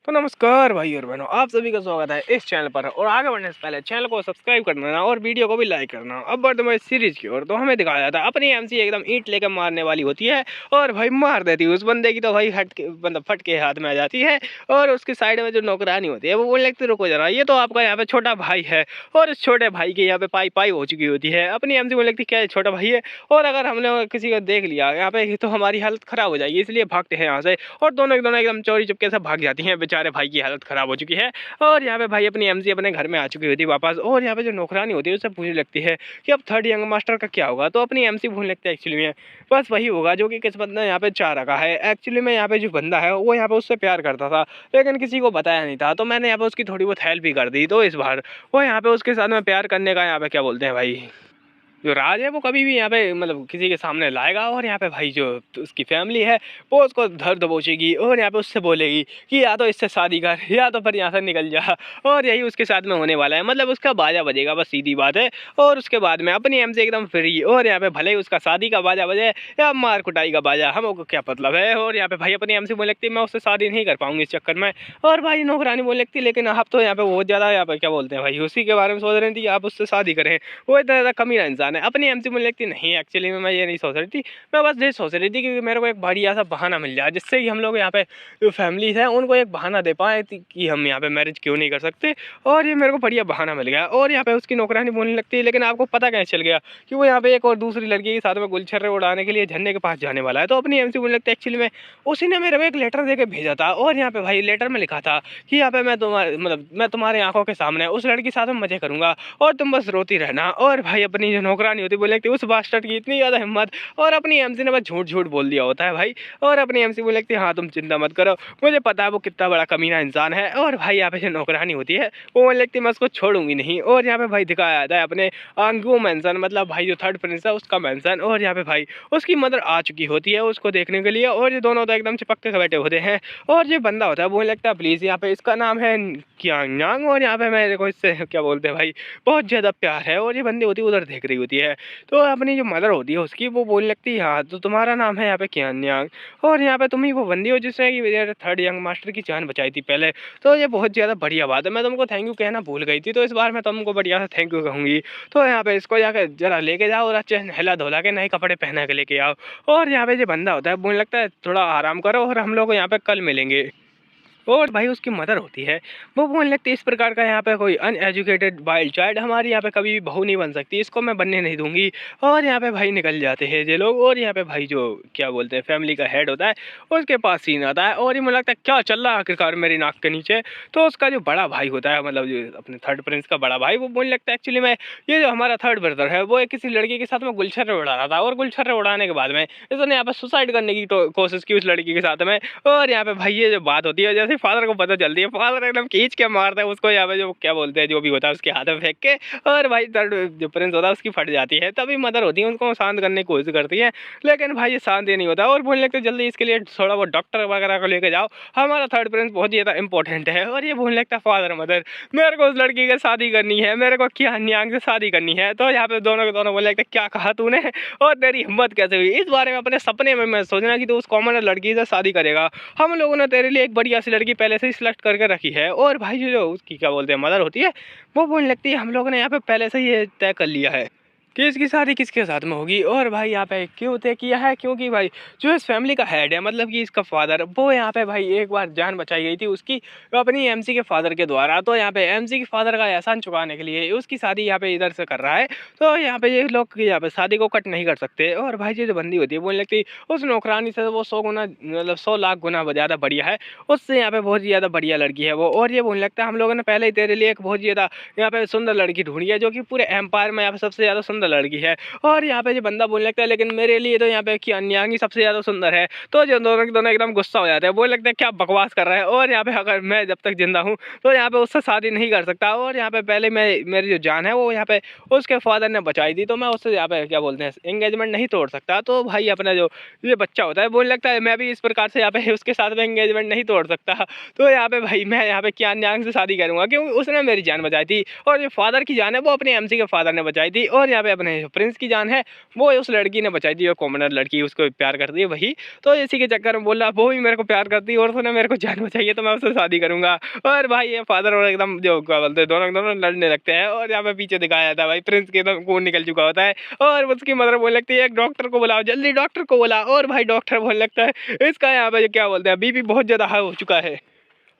तो नमस्कार भाई और बहनों, आप सभी का स्वागत है इस चैनल पर। और आगे बढ़ने से पहले चैनल को सब्सक्राइब कर देना और वीडियो को भी लाइक करना। अब बढ़ते हैं सीरीज की ओर। तो हमें दिखाया जाता है अपनी एमसी एकदम ईंट लेकर मारने वाली होती है और भाई मार देती है उस बंदे की, तो भाई हट के मतलब फट के हाथ में आ जाती है। और उसकी साइड में जो नौकरानी होती है वो बोलने लगती है रुको जरा, ये तो आपका यहाँ पे छोटा भाई है। और इस छोटे भाई की यहाँ पे पाई पाई हो चुकी होती है। अपनी एमसी बोलने लगती है क्या ये छोटा भाई है, और अगर हमने किसी को देख लिया यहाँ पे तो हमारी हालत खराब हो जाएगी, इसलिए भागते हैं यहाँ से। और दोनों एकदम चोरी चुपके से भाग जाती हैं। बेचारे भाई की हालत खराब हो चुकी है और यहाँ पे भाई अपनी एमसी अपने घर में आ चुकी होती है वापस। और यहाँ पे जो नौकरानी होती है उससे पूछने लगती है कि अब थर्ड यंग मास्टर का क्या होगा। तो अपनी एमसी पूछने लगती है एक्चुअली में बस वही होगा जो कि किस्मत ने यहाँ पे चाह रखा है। एक्चुअली में यहाँ पे जो बंदा है वो यहाँ पे उससे प्यार करता था, लेकिन किसी को बताया नहीं था, तो मैंने यहाँ पे उसकी थोड़ी बहुत हेल्प भी कर दी। तो इस बार वो यहाँ पे उसके साथ में प्यार करने का यहाँ पे क्या बोलते हैं भाई जो राज है वो कभी भी यहाँ पे मतलब किसी के सामने लाएगा। और यहाँ पे भाई जो तो उसकी फैमिली है वो उसको धर दबोचेगी और यहाँ पे उससे बोलेगी कि या तो इससे शादी कर या तो फिर यहाँ से निकल जा। और यही उसके साथ में होने वाला है, मतलब उसका बाजा बजेगा, बस सीधी बात है। और उसके बाद में अपनी एम से एकदम फ्री। और यहाँ पे भले ही उसका शादी का बाजा बजे या मार कुटाई का बाजा, हमको क्या मतलब है। और यहाँ पे भाई अपनी एम से बोलने लगती मैं उससे शादी नहीं कर पाऊंगी इस चक्कर में। और भाई नौकरानी बोलने लगती लेकिन आप तो यहाँ पे बहुत ज़्यादा यहाँ पे क्या बोलते हैं भाई उसी के बारे में सोच रही थी आप उससे शादी करें, वो इतना ज़्यादा कमीना इंसान है। अपनी एमसी मुझे लगती नहीं, एक्चुअली में मैं ये नहीं सोच रही थी। मैं बस ये सोच रही थी कि मेरे को एक बढ़िया सा बहाना मिल जाए जिससे कि हम लोग यहाँ पे जो फैमिलीज हैं उनको एक बहाना दे पाए कि हम यहाँ पे मैरिज क्यों नहीं कर सकते। और ये मेरे को बढ़िया बहाना मिल गया। और यहाँ पे उसकी नौकरानी बोलने लगती है लेकिन आपको पता कैसे चल गया कि वो यहाँ पे एक और दूसरी लड़की के साथ में गुलछर्रे उड़ाने के लिए झंडे के पास जाने वाला है। तो अपनी एमसी बोलने लगती है एक्चुअली में उसी ने मेरे को एक लेटर दे के भेजा था। और यहाँ पे भाई लेटर में लिखा था कि यहाँ पे मैं तुम्हारे मतलब मैं तुम्हारे आंखों के सामने उस लड़की के साथ में मजे करूंगा और तुम बस रोती रहना। और भाई अपनी जो नौकरानी होती बोले उस बास्टर्ड की इतनी ज़्यादा हिम्मत, और अपनी एमसी ने बस झूठ झूठ बोल दिया होता है भाई। और अपनी एमसी बोले लगती है हाँ तुम चिंता मत करो, मुझे पता है वो कितना बड़ा कमीना इंसान है। और भाई यहाँ पे जो नौकरानी होती है वो बोलने लगती है मैं उसको छोड़ूंगी नहीं। और यहाँ पे भाई दिखाया जाता है अपने आंगू मेंशन, मतलब भाई जो थर्ड प्रिंस है उसका मेंशन। और यहाँ पे भाई उसकी मदर आ चुकी होती है उसको देखने के लिए। और ये दोनों तो एकदम चिपक के बैठे होते हैं। और ये बंदा होता है बोलने लगता है प्लीज़ यहाँ पे इसका नाम है क्यांग, और यहाँ पे मेरे को इससे क्या बोलते हैं भाई बहुत ज़्यादा प्यार है। और ये बंदी होती है उधर देख रही होती है। तो अपनी जो मदर होती है उसकी वो बोलने लगती है हाँ तो तुम्हारा नाम है यहाँ पे क्यांग, और यहाँ पे तुम ही वो बंदी हो जिसने कि थर्ड यंग मास्टर की जान बचाई थी पहले। तो ये बहुत ज़्यादा बढ़िया बात है, मैं तुमको थैंक यू कहना भूल गई थी, तो इस बार मैं तुमको बढ़िया से थैंक यू कहूँगी। तो यहाँ पे इसको जाकर जरा लेके जाओ और अच्छे नहला धोला के नए कपड़े पहना के लेके आओ। और यहाँ पे जो बंदा होता है बोलने लगता है थोड़ा आराम करो और हम लोग यहाँ पे कल मिलेंगे। और भाई उसकी मदर होती है वो बोलने लगती है इस प्रकार का यहाँ पे कोई अनएजुकेटेड वाइल्ड चाइल्ड हमारी यहाँ पे कभी भी बहू नहीं बन सकती, इसको मैं बनने नहीं दूंगी। और यहाँ पे भाई निकल जाते हैं ये लोग। और यहाँ पे भाई जो क्या बोलते हैं फैमिली का हेड होता है उसके पास सीन आता है। और ये मुझे लगता है क्या चल रहा है आखिरकार मेरी नाक के नीचे। तो उसका जो बड़ा भाई होता है मतलब जो अपने थर्ड प्रिंस का बड़ा भाई वो बोलने लगता है एक्चुअली में ये जो हमारा थर्ड ब्रदर है वो किसी लड़की के साथ में गुलछर्रे उड़ा रहा था, और गुलछर्रे उड़ाने के बाद में इसने यहाँ पे सुसाइड करने की कोशिश की उस लड़की के साथ में। और यहाँ पे भाई ये जो बात होती है जैसे फादर को पता चलती है, फादर एकदम खींच के मारता है उसको यहाँ पे जो क्या बोलते हैं जो भी होता है उसके हाथ में फेंक के। और भाई थर्ड जो प्रिंस होता है उसकी फट जाती है। तभी मदर होती है उनको शांत करने की कोशिश करती है, लेकिन भाई ये शांत ही नहीं होता। और बोलने लगते जल्दी इसके लिए थोड़ा वो डॉक्टर वगैरह को लेके जाओ, हमारा थर्ड प्रिंस बहुत ज़्यादा इंपॉर्टेंट है। और ये बोलने लगता फादर मदर मेरे को उस लड़की की शादी करनी है, मेरे को क्या न्यांग से शादी करनी है। तो यहाँ पे दोनों के दोनों बोलने लगते क्या कहा तूने, और तेरी हिम्मत कैसे हुई इस बारे में अपने सपने में मैं सोचना कि तू उस कॉमन लड़की से शादी करेगा। हम लोगों ने तेरे लिए एक बढ़िया सी लड़की पहले से ही सिलेक्ट करके रखी है। और भाई जो उसकी क्या बोलते हैं मदर होती है वो बोलने लगती है हम लोगों ने यहाँ पे पहले से ही ये तय कर लिया है कि इसकी शादी किसके साथ में होगी। और भाई यहाँ पे क्यों तय किया है, क्योंकि भाई जो इस फैमिली का हेड है मतलब कि इसका फादर वो यहाँ पे भाई एक बार जान बचाई गई थी उसकी अपनी एमसी के फादर के द्वारा। तो यहाँ पे एमसी के फादर का एहसान चुकाने के लिए उसकी शादी यहाँ पे इधर से कर रहा है। तो यहाँ पे ये लोग यहाँ पे शादी को कट नहीं कर सकते। और भाई जो बंदी होती है बोलने लगती उस नौकरानी से वो 100 गुना मतलब 100 लाख गुना ज़्यादा बढ़िया है, उससे यहाँ पे बहुत ज़्यादा बढ़िया लड़की है वो। और ये बोलने लगता है हम लोगों ने पहले ही तेरे लिए एक बहुत ज़्यादा यहाँ पे सुंदर लड़की ढूंढी है जो कि पूरे एम्पायर में यहाँ पे सबसे ज़्यादा सुंदर लड़की है। और यहाँ पे जो बंदा बोलने लगता है लेकिन मेरे लिए तो यहाँ पे क्यांग ही सबसे ज़्यादा सुंदर है। तो जो दोनों के दोनों एकदम गुस्सा हो जाते हैं, बोलने लगता है क्या बकवास कर रहा है, और यहाँ पे अगर मैं जब तक जिंदा हूँ तो यहाँ पे उससे शादी नहीं कर सकता। और यहाँ पे पहले मैं मेरी जो जान है वो यहाँ पे उसके फादर ने बचाई थी, तो मैं उससे यहाँ पे क्या बोलते हैं एंगेजमेंट नहीं तोड़ सकता। तो भाई अपना जो ये बच्चा होता है बोलने लगता है मैं भी इस प्रकार से यहाँ पे उसके साथ में एंगेजमेंट नहीं तोड़ सकता। तो यहाँ पे भाई मैं यहाँ पे क्यांग से शादी करूँगा क्योंकि उसने मेरी जान बचाई थी, और जो फादर की जान है वो अपने एमसी के फादर ने बचाई थी। और यहाँ पे अपने प्रिंस की जान है वो उस लड़की ने बचाई थी, जो कॉमनर लड़की उसको प्यार करती है वही। तो इसी के चक्कर में बोल रहा वो भी मेरे को प्यार करती है और उसने मेरे को जान बचाई है तो मैं उससे शादी करूंगा। और भाई ये फादर और एकदम जो क्या बोलते हैं दोनों दोनों लड़ने लगते हैं। और यहाँ पे पीछे दिखाया जाता है भाई प्रिंस के एकदम खून निकल चुका होता है और उसकी मदर बोलने लगती है एक डॉक्टर को बुलाओ, जल्दी डॉक्टर को बुला। और भाई डॉक्टर बोलने लगता है इसका यहाँ पे क्या बोलते हैं बीपी बहुत ज्यादा हाई हो चुका है,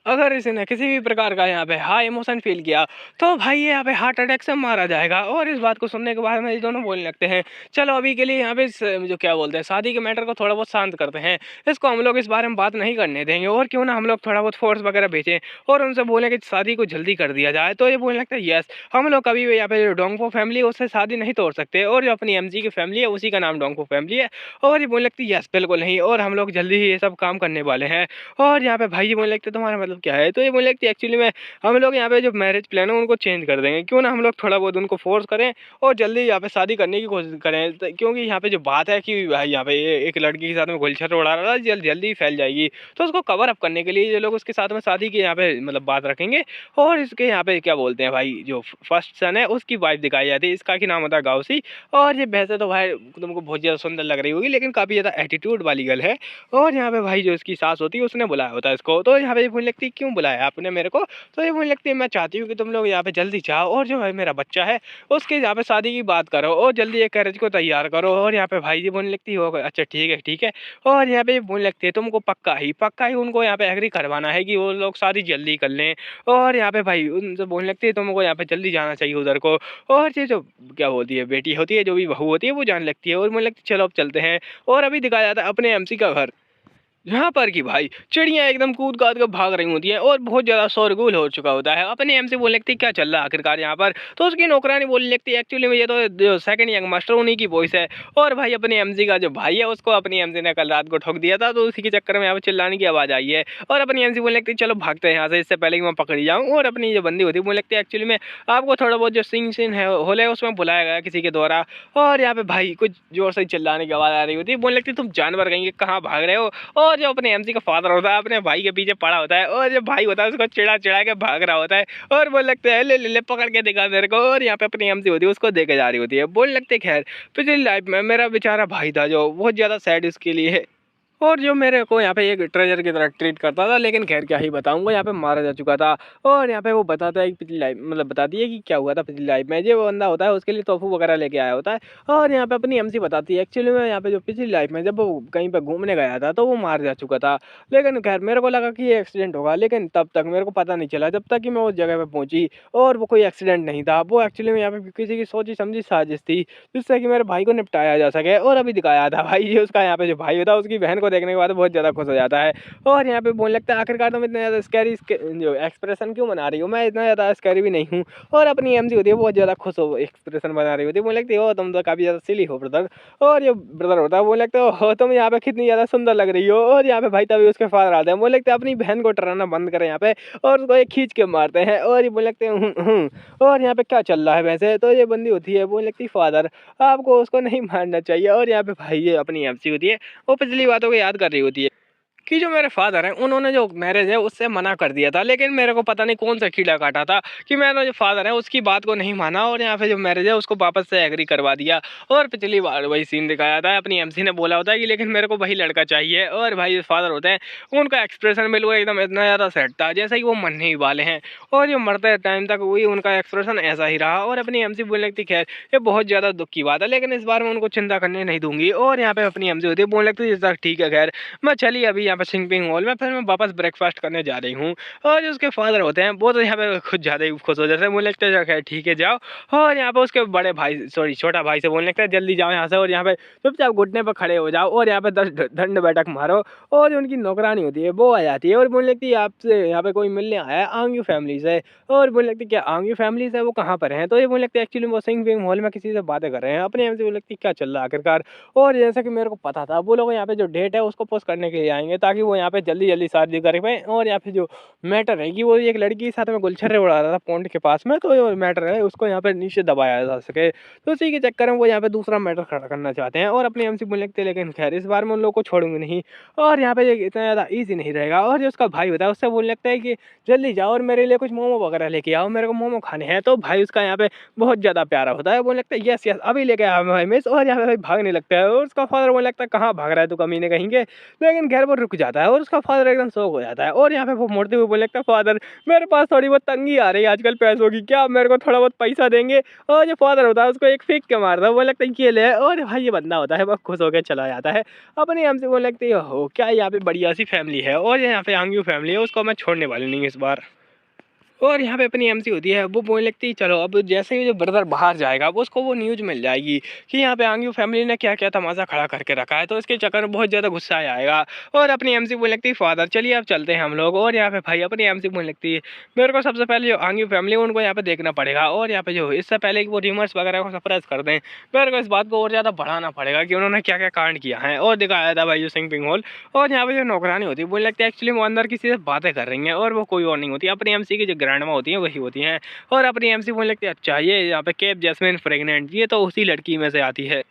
अगर इसने किसी भी प्रकार का यहाँ पे हाई इमोशन फील किया तो भाई ये यहाँ पे हार्ट अटैक से मारा जाएगा। और इस बात को सुनने के बाद में ये दोनों बोलने लगते हैं चलो अभी के लिए यहाँ पे जो क्या बोलते हैं शादी के मैटर को थोड़ा बहुत शांत करते हैं, इसको हम लोग इस बारे में बात नहीं करने देंगे और क्यों ना हम लोग थोड़ा बहुत फोर्स वगैरह भेजें और उनसे बोलें कि शादी को जल्दी कर दिया जाए। तो ये बोलने लगता है यस हम लोग कभी भी यहाँ पे जो डोंगफो फैमिली है उससे शादी नहीं तोड़ सकते और जो अपनी एमजी की फैमिली है उसी का नाम डोंगफो फैमिली है। और ये बोलने लगती है यस बिल्कुल नहीं और हम लोग जल्दी ही ये सब काम करने वाले हैं। और यहाँ पे भाई ये बोलने लगते तुम्हारा मतलब क्या है, तो ये बोलने लगती एक्चुअली में हम लोग यहाँ पे जो मैरिज प्लान है उनको चेंज कर देंगे, क्यों ना हम लोग थोड़ा बहुत उनको फोर्स करें और जल्दी यहाँ पे शादी करने की कोशिश करें। क्योंकि यहाँ पे जो बात है कि भाई यहाँ पे एक लड़की के साथ में गुलछर उड़ा रहा है जल्दी फैल जाएगी, तो उसको कवर अप करने के लिए ये लोग उसके साथ में शादी की यहाँ पे मतलब बात रखेंगे। और इसके यहाँ पे क्या बोलते हैं भाई जो फर्स्ट सन है उसकी वाइफ दिखाई जाती है, इसका की नाम होता है गाउसी। और ये वैसे तो भाई तुमको बहुत ज़्यादा सुंदर लग रही होगी लेकिन काफ़ी ज़्यादा एटीट्यूड वाली गर्ल है। और यहाँ पे भाई जो इसकी सास होती है उसने बुलाया होता है इसको, तो यहाँ पे बोलने लगती क्यों बुलाया आपने मेरे को, तो ये मुझे लगती है मैं चाहती हूँ कि तुम लोग यहाँ पे जल्दी जाओ और जो है मेरा बच्चा है उसके यहाँ पे शादी की बात करो और जल्दी एक कैरेज को तैयार करो। और यहाँ पे भाई जी बोलने लगती हो अच्छा ठीक है ठीक है। और यहाँ पे बोलने लगती है तुमको पक्का ही उनको यहाँ पे एग्री करवाना है कि वो लोग शादी जल्दी कर लें। और यहाँ पे भाई उनसे बोलने लगती है तुमको यहाँ पे जल्दी जाना चाहिए उधर को। और ये जो क्या होती है बेटी होती है जो भी बहू होती है वो जाने लगती है और मुझे लगती है चलो अब चलते हैं। और अभी दिखाया जाता है अपने एमसी का घर, यहाँ पर कि भाई चिड़ियाँ एकदम कूद काद कर भाग रही होती हैं और बहुत ज़्यादा शोरगुल हो चुका होता है। अपने एम से बोलने लगती क्या चल रहा है आखिरकार यहाँ पर, तो उसकी नौकरानी बोलने लगती है एक्चुअली में ये तो जो सेकंड यंग मास्टर उन्हीं की वॉइस है। और भाई अपने एमसी का जो भाई है उसको अपनी एमसी ने कल रात को ठोक दिया था, तो उसी के चक्कर में यहाँ पर चिल्लाने की आवाज़ आई है। और अपनी एमसी बोलने लगती चलो भागते हैं यहाँ से इससे पहले कि मैं पकड़ी जाऊँ। और अपनी जो बंदी होती है बोलने लगती है एक्चुअली में आपको थोड़ा बहुत जो सीन है होले है उसमें बुलाया गया किसी के द्वारा। और यहाँ पे भाई कुछ जोर से चिल्लाने की आवाज़ आ रही होती है, बोलने लगती तुम जानवर कहेंगे कहाँ भाग रहे हो। और जो अपने एमसी का फादर होता है अपने भाई के पीछे पड़ा होता है और जो भाई होता है उसको चिढ़ा चिढ़ा के भाग रहा होता है और बोल लगते हैं ले ले ले पकड़ के दिखा मेरे को। और यहाँ पे अपनी एमसी होती है उसको देके जा रही होती है, बोल लगते खैर पिछली लाइफ में मेरा बेचारा भाई था जो बहुत ज़्यादा सैड इसके लिए और जो मेरे को यहाँ पे एक ट्रेजर की तरह ट्रीट करता था, लेकिन खैर क्या ही बताऊंगा यहाँ पे मारा जा चुका था। और यहाँ पे वो बताता है कि पिछली लाइफ मतलब बताती है कि क्या हुआ था पिछली लाइफ में, जो बंदा होता है उसके लिए तोहफू वगैरह लेके आया होता है। और यहाँ पे अपनी एमसी बताती है एक्चुअली में यहाँ पे जो पिछली लाइफ में जब वो कहीं पर घूमने गया था तो वो मार जा चुका था। लेकिन खैर मेरे को लगा कि ये एक्सीडेंट होगा, लेकिन तब तक मेरे को पता नहीं चला जब तक कि मैं उस जगह पर पहुंची और वो कोई एक्सीडेंट नहीं था, वो एक्चुअली में यहाँ पे किसी की सोची समझी साजिश थी जिससे कि मेरे भाई को निपटाया जा सके। और अभी दिखाया था भाई जी उसका यहाँ पे जो भाई होता है उसकी बहन को देखने के बाद बहुत ज़्यादा खुश हो जाता है। और यहाँ पे बोलने लगता है आखिरकार तुम इतना ज़्यादा स्कैरी जो एक्सप्रेशन क्यों बना रही हो, मैं इतना ज़्यादा स्कैरी भी नहीं हूँ। और अपनी एमसी होती है बहुत ज़्यादा खुश हो एक्सप्रेशन बना रही होती है, बोलने लगती है तुम तो काफ़ी ज़्यादा सिली हो ब्रदर। और ये ब्रदर होता है बोलने लगता है हो तुम यहाँ पे कितनी ज़्यादा सुंदर लग रही हो। और यहाँ पे भाई तभी उसके फादर आते हैं, बोलने लगते हैं अपनी बहन को डराना बंद करें यहाँ पे और उसको एक खींच के मारते हैं। और ये बोलने लगते हैं और यहाँ पे क्या चल रहा है वैसे, तो ये बंदी होती है बोलने लगती है फादर आपको उसको नहीं मारना चाहिए। और यहाँ पे भाई ये अपनी एमसी होती है वो पिछली बातों को याद कर रही होती है कि जो मेरे फादर हैं उन्होंने जो मैरिज है उससे मना कर दिया था, लेकिन मेरे को पता नहीं कौन सा कीड़ा काटा था कि मैंने जो फादर है उसकी बात को नहीं माना और यहाँ पे जो मैरिज है उसको वापस से एग्री करवा दिया। और पिछली बार वही सीन दिखाया था, अपनी एमसी ने बोला होता है कि लेकिन मेरे को वही लड़का चाहिए। और भाई जो फादर होते हैं उनका एक्सप्रेशन बिल्कुल एकदम इतना ज़्यादा सेट था जैसा कि वो मरने ही वाले हैं और जो मरते टाइम तक वही उनका एक्सप्रेशन ऐसा ही रहा। और अपनी एमसी बोलने लगती खैर ये बहुत ज़्यादा दुख की बात है, लेकिन इस बार मैं उनको चिंता करने नहीं दूंगी। और यहाँ पे अपनी एमसी होती है बोलने लगती ठीक है खैर मैं चलिए अभी यहाँ पे सिंपिंग हॉल में फिर मैं वापस ब्रेकफास्ट करने जा रही हूँ। और जो उसके फादर होते हैं वो तो यहाँ पे कुछ ज़्यादा ही खुश हो जाते हैं, बोलने लगते हैं ठीक है जाओ। और यहाँ पे उसके बड़े भाई छोटा भाई से बोलने लगता है जल्दी जाओ यहाँ से और यहाँ पे चुपचाप घुटने पर खड़े हो जाओ और यहाँ पे 10 दंड बैठक मारो। और जो उनकी नौकरानी होती है वो आ जाती है और बोलने लगती है आपसे यहाँ पे कोई मिलने आया है आंग्यू फैमिली से। और बोलने लगती है क्या आंग्यू फैमिली से, वो कहाँ पर हैं, तो ये बोलने लगती है एक्चुअली वो सिंपिंग हॉल में किसी से बातें कर रहे हैं। अपने एम से बोलने लगती क्या चल रहा है आखिरकार। और जैसा कि मेरे को पता था वो लोग यहाँ पे जो डेट है उसको पोस्ट करने के लिए आएंगे ताकि वो यहाँ पे जल्दी जल्दी शादी कर पाए। और यहाँ पे जो मैटर है कि वो एक लड़की के साथ में गुलछर्रे उड़ा रहा था पॉन्ड के पास में, तो जो मैटर है उसको यहाँ पे नीचे दबाया जा सके, तो उसी के चक्कर में वो यहाँ पे दूसरा मैटर खड़ा करना चाहते हैं और अपनी एमसी बोलने लगते हैं। लेकिन खैर इस बार मैं उन लोगों को छोड़ूंगी नहीं और यहाँ पे ये इतना ज़्यादा ईजी नहीं रहेगा। और जो उसका भाई होता है उससे बोलने लगता है कि जल्दी जाओ और मेरे लिए कुछ मोमो वगैरह लेके आओ, मेरे को मोमो खाने हैं। तो भाई उसका यहाँ पे बहुत ज़्यादा प्यारा होता है, बोलने लगता है यस यस अभी लेके आया भाई मिस। और यहाँ पे भाई भागने लगता है और उसका फादर बोलने लगता है कहाँ भाग रहा है तू कमीने कहेंगे। लेकिन खैर वो रुक जाता है और उसका फादर एकदम शौक हो जाता है और यहाँ पे वो मोड़ते हुए बोलने लगता है फादर मेरे पास थोड़ी बहुत तंगी आ रही है आजकल पैसों की, क्या आप मेरे को थोड़ा बहुत पैसा देंगे। और जो फादर होता है उसको एक फेंक के मारता है, वो लगता है ये ले। और भाई ये बंदा होता है वो खुश होकर चला जाता है अपने हमसे। वो लगती है हो क्या यहाँ पे बढ़िया सी फैमिली है और यहाँ पे आंग्यू फैमिली है, उसको मैं छोड़ने वाली नहीं इस बार। और यहाँ पे अपनी एमसी होती है, वो बोलने लगती है चलो अब जैसे ही जो ब्रदर बाहर जाएगा वो उसको वो न्यूज़ मिल जाएगी कि यहाँ पे आंग्यू फैमिली ने क्या क्या तमाशा खड़ा करके रखा है, तो इसके चक्कर में बहुत ज़्यादा गुस्सा आएगा। और अपनी एमसी बोलने लगती है फादर चलिए अब चलते हैं हम लोग। और यहाँ पे भाई अपनी एमसी बोलने लगती है मेरे को सबसे पहले जो आंग्यू फैमिली उनको यहाँ पे देखना पड़ेगा और यहाँ पे जो इससे पहले कि वो रिमर्स वगैरह को सप्रेस कर दें, मेरे को इस बात को और ज़्यादा बढ़ाना पड़ेगा कि उन्होंने क्या क्या कांड किया है। और दिखाया था भाई जो सिंपिंग हॉल। और यहाँ पे जो नौकरानी होती है बोलने लगती है एक्चुअली वो अंदर किसी से बातें कर रही हैं और वो कोई और नहीं होती, अपनी एमसी की जो ग्रैंडमा होती है वही होती हैं। और अपनी एमसी बोलने लगती है अच्छा ये यहाँ पे केप जैस्मिन प्रेग्नेंट, ये तो उसी लड़की में से आती है,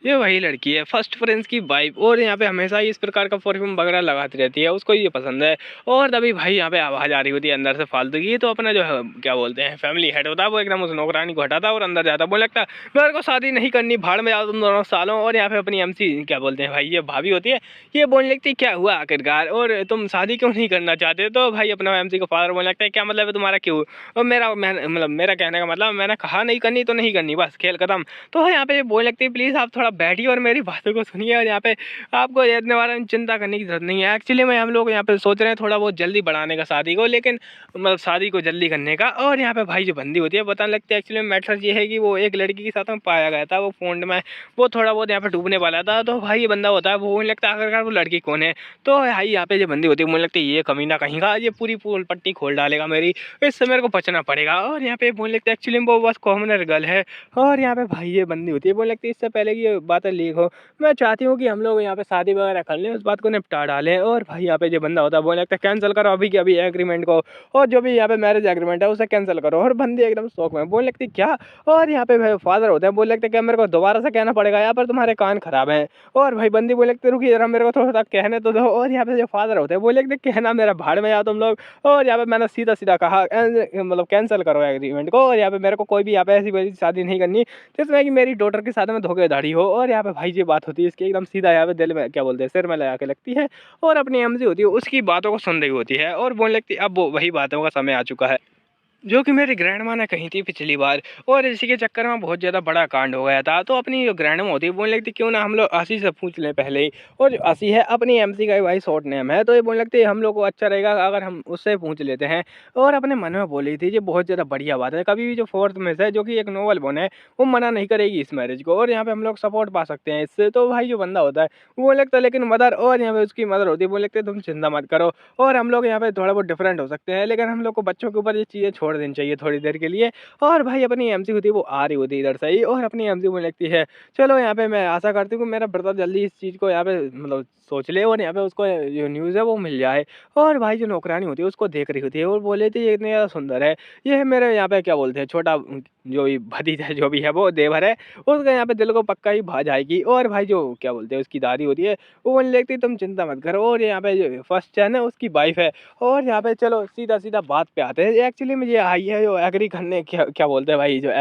ये वही लड़की है फर्स्ट फ्रेंड्स की वाइफ। और यहाँ पे हमेशा ही इस प्रकार का परफ्यूम वगैरह लगाती रहती है, उसको ये पसंद है। और तभी भाई यहाँ पे आवाज़ आ रही होती है अंदर से फालतू की, तो अपना जो है क्या बोलते हैं फैमिली हेड होता है वो एकदम उस नौकरानी को हटाता है और अंदर जाता है, बोलने लगता है मेरे को शादी नहीं करनी, भाड़ में जाओ तुम दोनों सालों। और यहाँ पे अपनी एमसी क्या बोलते हैं भाई ये भाभी होती है, ये बोलने लगती है क्या हुआ आखिरकार और तुम शादी क्यों नहीं करना चाहते। तो भाई अपना एमसी को फादर बोलने लगता है क्या मतलब है तुम्हारा क्यों, और मेरा कहने का मतलब मैंने कहा नहीं करनी तो नहीं करनी, बस खेल खत्म। तो यहाँ पे बोलने लगती है प्लीज़ आप थोड़ा बैठिए और मेरी बातों को सुनिए और यहाँ पे आपको इतने बारे में चिंता करने की जरूरत नहीं है। एक्चुअली में हम लोग यहाँ पे सोच रहे हैं थोड़ा बहुत जल्दी बढ़ाने का शादी को, लेकिन मतलब शादी को जल्दी करने का। और यहाँ पे भाई जो बंदी होती है बताने लगती है एक्चुअली में मैटर ये है कि वो एक लड़की के साथ में पाया गया था, वो फोन में वो थोड़ा बहुत यहाँ पे डूबने वाला था। तो भाई ये बंदा होता है वो मुझे लगता है आखिरकार वो लड़की कौन है। तो भाई यहाँ पे जो बंदी होती है मुझे लगता है ये कमीना कहीं का ये पूरी पोल पट्टी खोल डालेगा मेरी, इससे मेरे को बचना पड़ेगा। और यहाँ पे बोलने लगता है एक्चुअली वो बस कॉमनर गर्ल है। और यहाँ पे भाई ये बंदी होती है बोलने लगती है इससे पहले कि ये बातें लीक हो मैं चाहती हूँ कि हम लोग यहाँ पे शादी वगैरह कर लें, उस बात को निपटा डालें। और भाई यहाँ पे जो बंदा होता है बोलने लगता है कैंसिल करो अभी के अभी एग्रीमेंट को, और जो भी यहाँ पे मैरिज एग्रीमेंट है उसे कैंसिल करो। और बंदी एकदम शौक में बोलने लगती क्या। और यहाँ पे भाई फादर होते हैं बोलने लगते क्या मेरे को दोबारा से कहना पड़ेगा यहाँ पर तुम्हारे कान खराब हैं। और भाई बंदी बोले लगते रुकी जरा मेरे को थोड़ा सा कहने तो दो। और यहाँ पे जो फादर होते हैं बोले लगते कहना मेरा भाड़ में जाओ तुम लोग। और यहाँ पे मैंने सीधा सीधा कहा मतलब कैंसिल करो एग्रीमेंट को, और यहाँ पे मेरे को कोई भी यहाँ पे ऐसी वैसी शादी नहीं करनी जिसमें कि मेरी डॉटर के साथ में धोखेधड़ी हो। और यहाँ पे भाई ये बात होती है इसकी एकदम सीधा यहाँ पे दिल में क्या बोलते हैं सिर में लगा के लगती है। और अपनी एमजी होती है उसकी बातों को सुन रही होती है और बोलने लगती है अब वो वही बातों का समय आ चुका है जो कि मेरी ग्रैंडमा ने कही थी पिछली बार। और इसी के चक्कर में बहुत ज़्यादा बड़ा कांड हो गया था। तो अपनी जो ग्रैंडमा होती है बोलने लगती क्यों ना हम लोग आशी से पूछ लें पहले ही। और जो आशी है अपनी एमसी का भाई शॉर्ट नेम है, तो ये बोलने लगती है हम लोग को अच्छा रहेगा अगर हम उससे पूछ लेते हैं। और अपने मन में बोली थी ये बहुत ज़्यादा बढ़िया बात है, कभी भी जो फोर्थ में से जो कि एक नोवेल बॉर्न है वो मना नहीं करेगी इस मैरिज को, और यहाँ पे हम लोग सपोर्ट पा सकते हैं इससे। तो भाई जो बंदा होता है वो बोलने लगता है लेकिन मदर, और यहाँ पे उसकी मदर होती है बोलने लगते तुम चिंता मत करो और हम लोग यहाँ पे थोड़ा बहुत डिफरेंट हो सकते हैं, लेकिन हम लोग को बच्चों के ऊपर ये चीज़ें छोड़ देनी चाहिए थोड़ी देर के लिए। और भाई अपनी एमसी होती है वो आ रही होती है इधर से ही, और अपनी एमसी बोलने लगती है चलो यहाँ पे मैं आशा करती हूँ कि मेरा ब्रदर जल्दी इस चीज़ को यहाँ पे मतलब सोच ले और यहाँ पे उसको जो न्यूज़ है वो मिल जाए। और भाई जो नौकरानी होती है उसको देख रही होती है और बोले थी ये इतनी ज़्यादा सुंदर है, ये है मेरे यहाँ पे क्या बोलते हैं छोटा जो भी भतीजा जो भी है वो देवर है, उसका यहाँ पे दिल को पक्का ही भा जाएगी। और भाई जो क्या बोलते हैं उसकी दादी होती है वो बोलने लगती तुम चिंता मत करो, और यहाँ पे जो फर्स्ट चैन है उसकी वाइफ है। और यहाँ पे चलो सीधा सीधा बात पे आते हैं, एक्चुअली में ये आई है जो एग्री करने क्या बोलते हैं भाई जो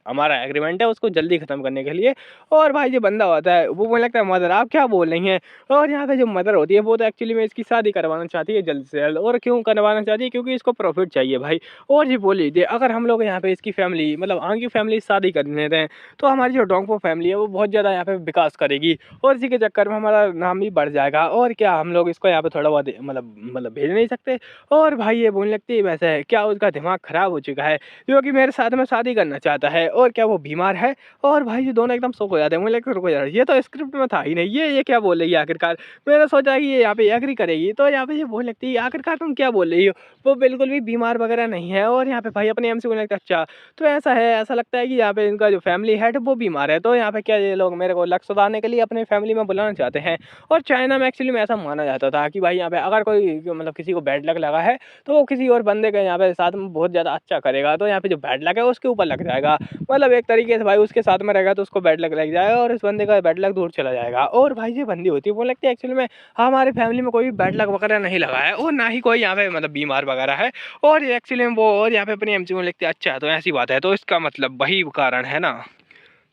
हमारा एग्रीमेंट है उसको जल्दी ख़त्म करने के लिए। और भाई जो बंदा होता है वो बोलने लगता है मदर आप क्या बोल रही हैं। और यहाँ पे जो मदर होती है वो तो एक्चुअली में इसकी शादी करवाना चाहती है जल्द से जल्द, और क्यों करवाना चाहती है क्योंकि इसको प्रॉफिट चाहिए भाई। और ये बोल लीजिए अगर हम लोग यहाँ पे इसकी फैमिली मतलब आगे फैमिली शादी कर लेते हैं तो हमारी जो डोंगपो फैमिली है वो बहुत ज़्यादा यहाँ पे विकास करेगी, और इसी के चक्कर में हमारा नाम भी बढ़ जाएगा। और क्या हम लोग इसको यहाँ पे थोड़ा बहुत मतलब भेज नहीं सकते। और भाई ये बोलने लगती है वैसे क्या उसका दिमाग ख़राब हो चुका है जो कि मेरे साथ में शादी करना चाहता है। और क्या वो बीमार है। और भाई ये दोनों एकदम शॉक हो जाते हैं। मुझे लगता है रुको यार, ये तो स्क्रिप्ट में था ही नहीं, ये क्या बोल रही है आखिरकार। मैंने सोचा कि ये यहाँ पे एग्री करेगी, तो यहाँ पे ये बोलने लगती है आखिरकार तुम क्या बोल रही हो, वो बिल्कुल भी बीमार वगैरह नहीं है। और यहाँ पे भाई अपने एमसी को लगता है अच्छा तो ऐसा है, ऐसा लगता है कि यहाँ पे इनका जो फैमिली हेड वो बीमार है, तो यहाँ पे क्या ये लोग मेरे को लक सुधारने के लिए अपने फैमिली में बुलाना चाहते हैं। और चाइना में एक्चुअली में ऐसा माना जाता था कि भाई यहाँ पे अगर कोई मतलब किसी को बैड लक लगा है तो वो किसी और बंदे के यहाँ पे साथ में बहुत ज़्यादा अच्छा करेगा, तो यहाँ पे जो बैड लक है उसके ऊपर लग जाएगा। मतलब एक तरीके से भाई उसके साथ में रहेगा तो उसको बैड लक लग जाएगा और इस बंदे का बैड लक दूर चला जाएगा। और भाई ये बंदी होती है वो लगती है एक्चुअली में हमारे फैमिली में कोई बैड लक वगैरह नहीं लगा है और ना ही कोई यहाँ पे मतलब बीमार वगैरह है। और एक्चुअली में वो और यहाँ पे अपनी एमसी में लिखते हैं अच्छा तो ऐसी बात है, तो इसका मतलब वही कारण है ना।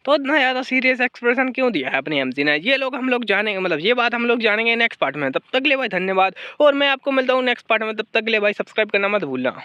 तो इतना ज़्यादा सीरियस एक्सप्रेशन क्यों दिया है अपनी एमसी ने, ये लोग हम लोग जानेंगे, मतलब ये बात हम लोग जानेंगे नेक्स्ट पार्ट में। तब तक ले भाई धन्यवाद और मैं आपको मिलता हूँ नेक्स्ट पार्ट में। तब तक ले भाई सब्सक्राइब करना मत भूलना।